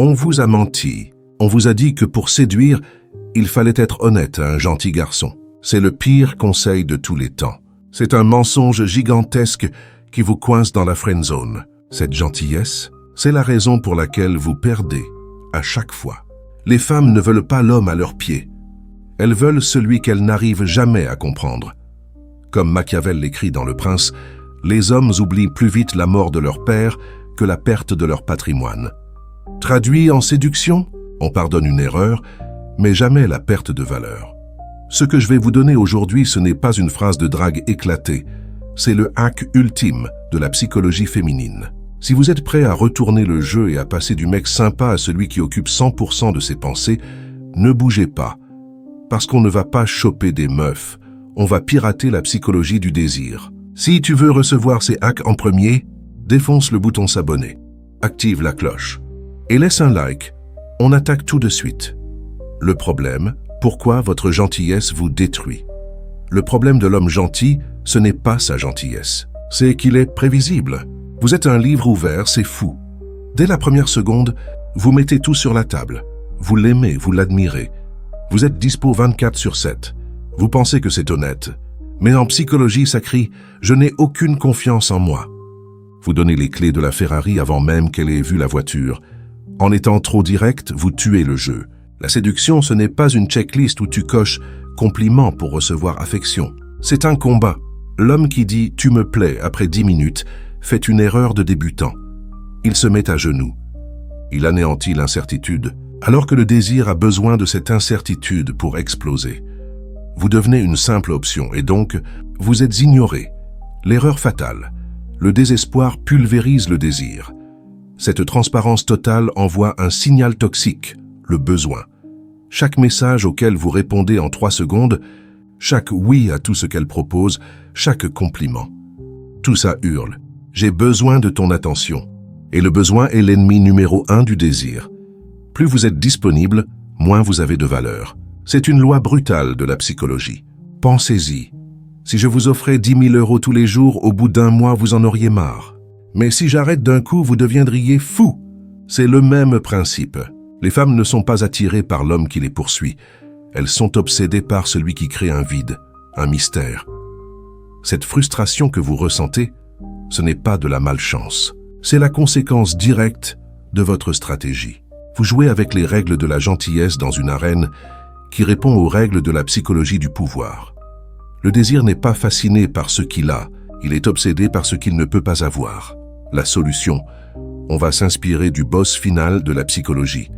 On vous a menti. On vous a dit que pour séduire, il fallait être honnête à un gentil garçon. C'est le pire conseil de tous les temps. C'est un mensonge gigantesque qui vous coince dans la friend zone. Cette gentillesse, c'est la raison pour laquelle vous perdez à chaque fois. Les femmes ne veulent pas l'homme à leurs pieds. Elles veulent celui qu'elles n'arrivent jamais à comprendre. Comme Machiavel l'écrit dans Le Prince, les hommes oublient plus vite la mort de leur père que la perte de leur patrimoine. Traduit en séduction, on pardonne une erreur, mais jamais la perte de valeur. Ce que je vais vous donner aujourd'hui, ce n'est pas une phrase de drague éclatée, c'est le hack ultime de la psychologie féminine. Si vous êtes prêt à retourner le jeu et à passer du mec sympa à celui qui occupe 100% de ses pensées, ne bougez pas, parce qu'on ne va pas choper des meufs, on va pirater la psychologie du désir. Si tu veux recevoir ces hacks en premier, défonce le bouton s'abonner, active la cloche et laisse un like. On attaque tout de suite. Le problème, pourquoi votre gentillesse vous détruit. Le problème de l'homme gentil, ce n'est pas sa gentillesse, c'est qu'il est prévisible. Vous êtes un livre ouvert, c'est fou. Dès la première seconde, vous mettez tout sur la table. Vous l'aimez, vous l'admirez. Vous êtes dispo 24/7. Vous pensez que c'est honnête. Mais en psychologie, ça crie « Je n'ai aucune confiance en moi ». Vous donnez les clés de la Ferrari avant même qu'elle ait vu la voiture. En étant trop direct, vous tuez le jeu. La séduction, ce n'est pas une checklist où tu coches « compliment » pour recevoir affection. C'est un combat. L'homme qui dit « tu me plais » après 10 minutes fait une erreur de débutant. Il se met à genoux. Il anéantit l'incertitude, alors que le désir a besoin de cette incertitude pour exploser. Vous devenez une simple option et donc, vous êtes ignoré. L'erreur fatale. Le désespoir pulvérise le désir. Cette transparence totale envoie un signal toxique, le besoin. Chaque message auquel vous répondez en 3 secondes, chaque oui à tout ce qu'elle propose, chaque compliment. Tout ça hurle. J'ai besoin de ton attention. Et le besoin est l'ennemi numéro 1 du désir. Plus vous êtes disponible, moins vous avez de valeur. C'est une loi brutale de la psychologie. Pensez-y. Si je vous offrais 10 000 € tous les jours, au bout d'1 mois, vous en auriez marre. Mais si j'arrête d'un coup, vous deviendriez fou. C'est le même principe. Les femmes ne sont pas attirées par l'homme qui les poursuit. Elles sont obsédées par celui qui crée un vide, un mystère. Cette frustration que vous ressentez, ce n'est pas de la malchance. C'est la conséquence directe de votre stratégie. Vous jouez avec les règles de la gentillesse dans une arène qui répond aux règles de la psychologie du pouvoir. Le désir n'est pas fasciné par ce qu'il a, il est obsédé par ce qu'il ne peut pas avoir. La solution, on va s'inspirer du boss final de la psychologie.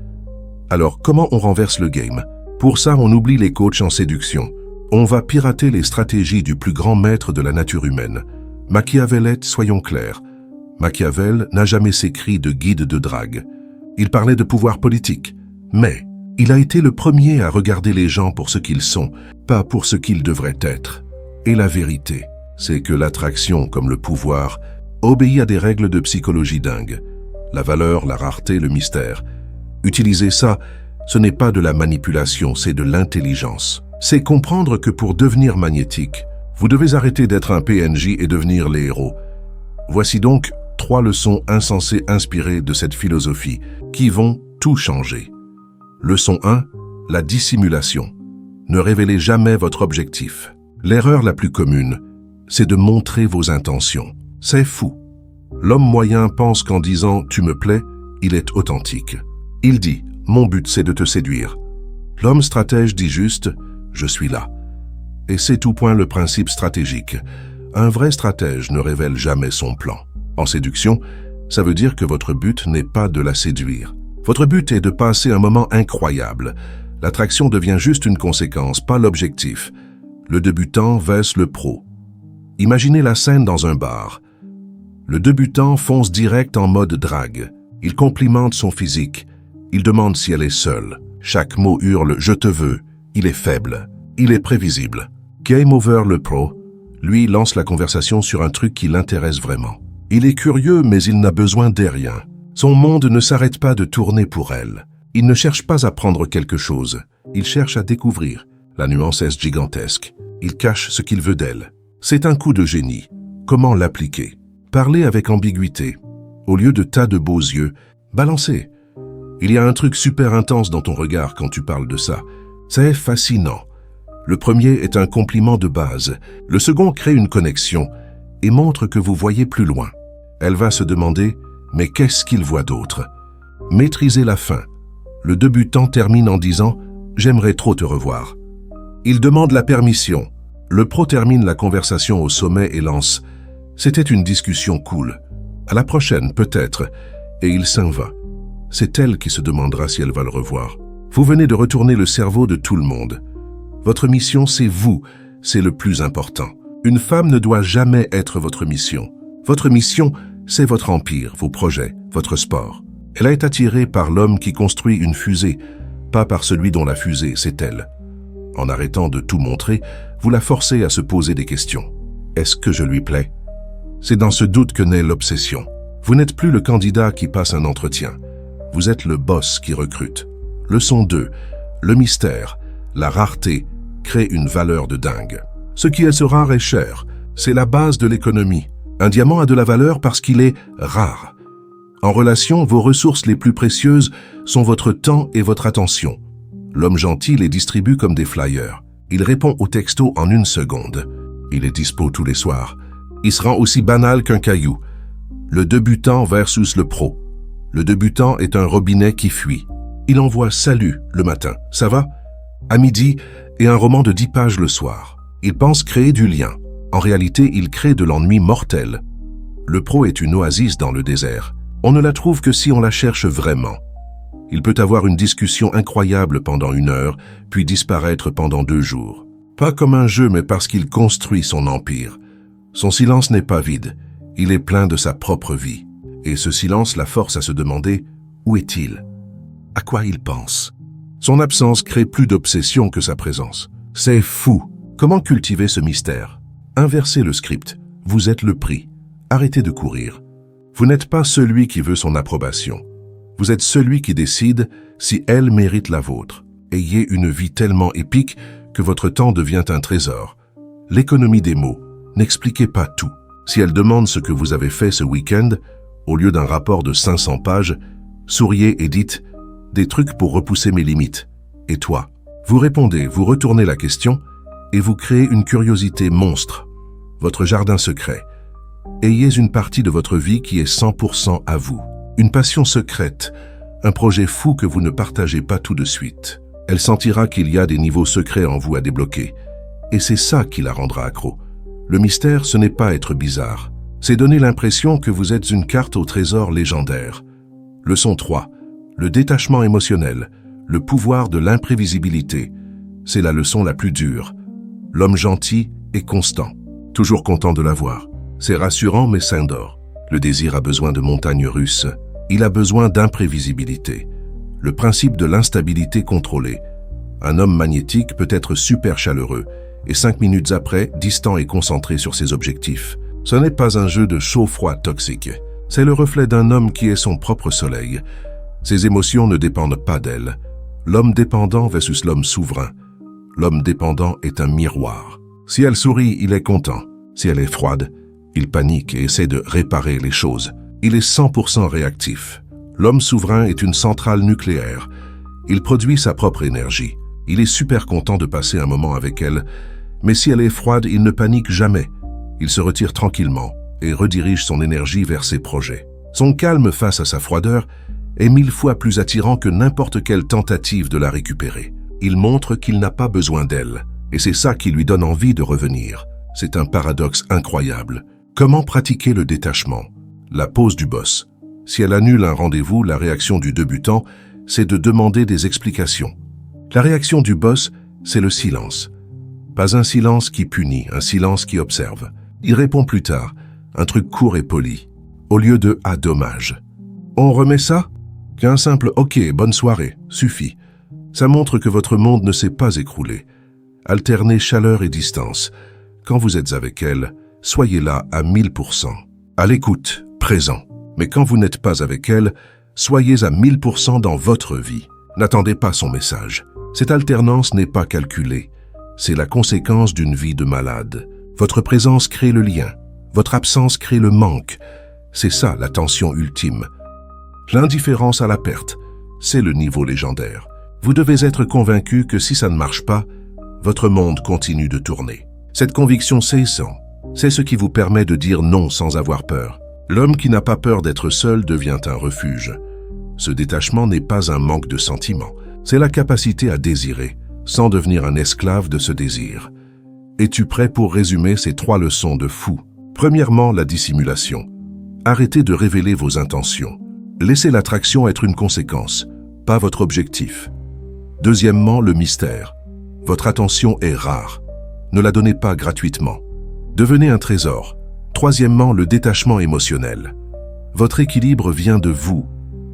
Alors, comment on renverse le game? Pour ça, on oublie les coachs en séduction. On va pirater les stratégies du plus grand maître de la nature humaine. Machiavellette, soyons clairs. Machiavel n'a jamais écrit de guide de drague. Il parlait de pouvoir politique, mais il a été le premier à regarder les gens pour ce qu'ils sont, pas pour ce qu'ils devraient être. Et la vérité, c'est que l'attraction, comme le pouvoir, obéit à des règles de psychologie dingue. La valeur, la rareté, le mystère. Utiliser ça, ce n'est pas de la manipulation, c'est de l'intelligence. C'est comprendre que pour devenir magnétique, vous devez arrêter d'être un PNJ et devenir les héros. Voici donc 3 leçons insensées inspirées de cette philosophie qui vont tout changer. Leçon 1, la dissimulation. Ne révélez jamais votre objectif. L'erreur la plus commune, c'est de montrer vos intentions. C'est fou. L'homme moyen pense qu'en disant « tu me plais », il est authentique. Il dit « mon but c'est de te séduire ». L'homme stratège dit juste « je suis là ». Et c'est tout point le principe stratégique. Un vrai stratège ne révèle jamais son plan. En séduction, ça veut dire que votre but n'est pas de la séduire. Votre but est de passer un moment incroyable. L'attraction devient juste une conséquence, pas l'objectif. Le débutant versus le pro. Imaginez la scène dans un bar. Le débutant fonce direct en mode drague. Il complimente son physique. Il demande si elle est seule. Chaque mot hurle « je te veux ». Il est faible. Il est prévisible. Game over le pro, lui lance la conversation sur un truc qui l'intéresse vraiment. Il est curieux, mais il n'a besoin de rien. Son monde ne s'arrête pas de tourner pour elle. Il ne cherche pas à prendre quelque chose. Il cherche à découvrir. La nuance est gigantesque. Il cache ce qu'il veut d'elle. C'est un coup de génie. Comment l'appliquer? Parler avec ambiguïté. Au lieu de tas de beaux yeux, balancez. Il y a un truc super intense dans ton regard quand tu parles de ça. C'est fascinant. Le premier est un compliment de base. Le second crée une connexion et montre que vous voyez plus loin. Elle va se demander, mais qu'est-ce qu'il voit d'autre? Maîtrisez la fin. Le débutant termine en disant « J'aimerais trop te revoir ». Il demande la permission. Le pro termine la conversation au sommet et lance « C'était une discussion cool. À la prochaine, peut-être ». Et il s'en va. C'est elle qui se demandera si elle va le revoir. Vous venez de retourner le cerveau de tout le monde. Votre mission, c'est vous. C'est le plus important. Une femme ne doit jamais être votre mission. Votre mission, c'est votre empire, vos projets, votre sport. Elle a été attirée par l'homme qui construit une fusée, pas par celui dont la fusée, c'est elle. En arrêtant de tout montrer, vous la forcez à se poser des questions. Est-ce que je lui plais? C'est dans ce doute que naît l'obsession. Vous n'êtes plus le candidat qui passe un entretien. Vous êtes le boss qui recrute. Leçon 2. Le mystère, la rareté, crée une valeur de dingue. Ce qui est rare est cher. C'est la base de l'économie. Un diamant a de la valeur parce qu'il est rare. En relation, vos ressources les plus précieuses sont votre temps et votre attention. L'homme gentil les distribue comme des flyers. Il répond aux textos en 1 seconde. Il est dispo tous les soirs. Il se rend aussi banal qu'un caillou. Le débutant versus le pro. Le débutant est un robinet qui fuit. Il envoie « Salut » le matin, « Ça va ?» à midi et un roman de 10 pages le soir. Il pense créer du lien. En réalité, il crée de l'ennui mortel. Le pro est une oasis dans le désert. On ne la trouve que si on la cherche vraiment. Il peut avoir une discussion incroyable pendant 1 heure, puis disparaître pendant 2 jours. Pas comme un jeu, mais parce qu'il construit son empire. Son silence n'est pas vide. Il est plein de sa propre vie. Et ce silence la force à se demander « Où est-il » À quoi il pense? Son absence crée plus d'obsession que sa présence. C'est fou. Comment cultiver ce mystère? Inversez le script. Vous êtes le prix. Arrêtez de courir. Vous n'êtes pas celui qui veut son approbation. Vous êtes celui qui décide si elle mérite la vôtre. Ayez une vie tellement épique que votre temps devient un trésor. L'économie des mots. N'expliquez pas tout. Si elle demande ce que vous avez fait ce week-end, au lieu d'un rapport de 500 pages, souriez et dites « Des trucs pour repousser mes limites. Et toi ?» Vous répondez, vous retournez la question et vous créez une curiosité monstre. Votre jardin secret. Ayez une partie de votre vie qui est 100% à vous. Une passion secrète, un projet fou que vous ne partagez pas tout de suite. Elle sentira qu'il y a des niveaux secrets en vous à débloquer. Et c'est ça qui la rendra accro. Le mystère, ce n'est pas être bizarre. C'est donner l'impression que vous êtes une carte au trésor légendaire. Leçon 3. Le détachement émotionnel, le pouvoir de l'imprévisibilité. C'est la leçon la plus dure. L'homme gentil est constant, toujours content de la voir. C'est rassurant mais s'endort. Le désir a besoin de montagnes russes. Il a besoin d'imprévisibilité. Le principe de l'instabilité contrôlée. Un homme magnétique peut être super chaleureux et 5 minutes après, distant et concentré sur ses objectifs. Ce n'est pas un jeu de chaud-froid toxique. C'est le reflet d'un homme qui est son propre soleil. Ses émotions ne dépendent pas d'elle. L'homme dépendant versus l'homme souverain. L'homme dépendant est un miroir. Si elle sourit, il est content. Si elle est froide, il panique et essaie de réparer les choses. Il est 100% réactif. L'homme souverain est une centrale nucléaire. Il produit sa propre énergie. Il est super content de passer un moment avec elle, mais si elle est froide, il ne panique jamais. Il se retire tranquillement et redirige son énergie vers ses projets. Son calme face à sa froideur est 1000 fois plus attirant que n'importe quelle tentative de la récupérer. Il montre qu'il n'a pas besoin d'elle, et c'est ça qui lui donne envie de revenir. C'est un paradoxe incroyable. Comment pratiquer le détachement? La pause du boss. Si elle annule un rendez-vous, la réaction du débutant, c'est de demander des explications. La réaction du boss, c'est le silence. Pas un silence qui punit, un silence qui observe. Il répond plus tard, un truc court et poli, au lieu de « ah, dommage ». On remet ça? Qu'un simple « ok, bonne soirée » suffit. Ça montre que votre monde ne s'est pas écroulé. Alternez chaleur et distance. Quand vous êtes avec elle, soyez là à 1000%. À l'écoute, présent. Mais quand vous n'êtes pas avec elle, soyez à 1000% dans votre vie. N'attendez pas son message. Cette alternance n'est pas calculée. C'est la conséquence d'une vie de malade. Votre présence crée le lien. Votre absence crée le manque. C'est ça la tension ultime. L'indifférence à la perte. c'est le niveau légendaire. Vous devez être convaincu que si ça ne marche pas, votre monde continue de tourner. Cette conviction saisissante, c'est ce qui vous permet de dire non sans avoir peur. L'homme qui n'a pas peur d'être seul devient un refuge. Ce détachement n'est pas un manque de sentiments, c'est la capacité à désirer, sans devenir un esclave de ce désir. Es-tu prêt pour résumer ces 3 leçons de fou? Premièrement, la dissimulation. Arrêtez de révéler vos intentions. Laissez l'attraction être une conséquence, pas votre objectif. Deuxièmement, le mystère. Votre attention est rare. Ne la donnez pas gratuitement. Devenez un trésor. Troisièmement, le détachement émotionnel. Votre équilibre vient de vous.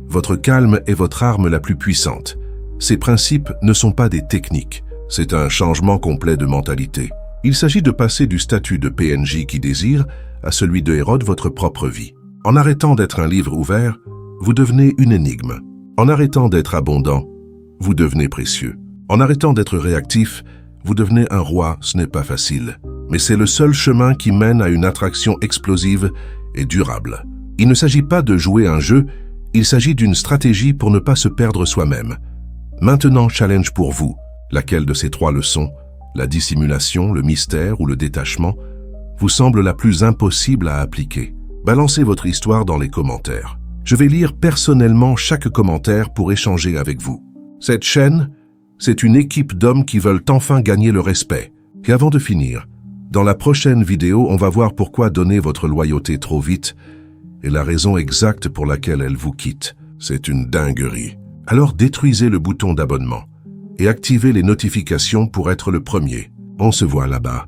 Votre calme est votre arme la plus puissante. Ces principes ne sont pas des techniques. C'est un changement complet de mentalité. Il s'agit de passer du statut de PNJ qui désire à celui de héros de votre propre vie. En arrêtant d'être un livre ouvert, vous devenez une énigme. En arrêtant d'être abondant, vous devenez précieux. En arrêtant d'être réactif, vous devenez un roi. Ce n'est pas facile, mais c'est le seul chemin qui mène à une attraction explosive et durable. Il ne s'agit pas de jouer un jeu, il s'agit d'une stratégie pour ne pas se perdre soi-même. Maintenant, challenge pour vous. Laquelle de ces 3 leçons, la dissimulation, le mystère ou le détachement, vous semble la plus impossible à appliquer? Balancez votre histoire dans les commentaires. Je vais lire personnellement chaque commentaire pour échanger avec vous. Cette chaîne, c'est une équipe d'hommes qui veulent enfin gagner le respect. Et avant de finir, dans la prochaine vidéo, on va voir pourquoi donner votre loyauté trop vite et la raison exacte pour laquelle elle vous quitte. C'est une dinguerie. Alors détruisez le bouton d'abonnement et activez les notifications pour être le premier. On se voit là-bas.